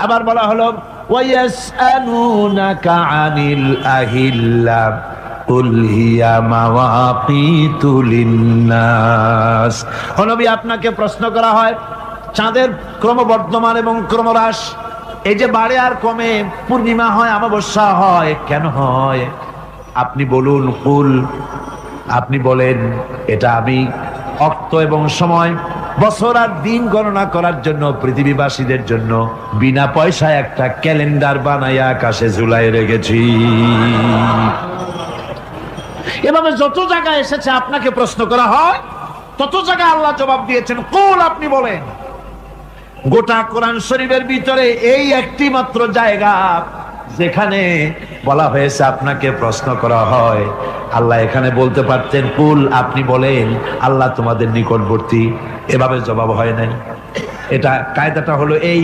আবার বলা হলো ওয়ায়াসআলুনাকা আনিল আহিল্লা কুল হিয়া মাওয়াকিতু লিন্নাস। ও নবী, আপনাকে প্রশ্ন করা হয় চাঁদের ক্রমবর্ধমান এবং ক্রমহ্রাস, এই যে বাড়ে আর কমে, পূর্ণিমা হয় অমাবস্যা হয়, কেন হয়? আপনি বলুন, কুল, আপনি বলেন, এটা আমি অক্ত এবং সময়, বছর আর দিন গণনা করার জন্য পৃথিবীবাসীদের জন্য বিনা পয়সায় একটা ক্যালেন্ডার বানাইয়া আকাশে ঝুলাই রেখেছি। এভাবে যত জায়গায় এসেছে আপনাকে প্রশ্ন করা হয়, তত জায়গায় আল্লাহ জবাব দিয়েছেন কুল, আপনি বলেন। গোটা কোরআন শরীফের ভিতরে এই একটি মাত্র জায়গা যেখানে বলা হয়েছে আপনাকে প্রশ্ন করা হয়। আল্লাহ এখানে বলতে পারতেন কুল, আপনি বলেন, আল্লাহ তোমাদের নিকটবর্তী, এভাবে জবাব হয় নাই। এটা কায়দাটা হলো এই।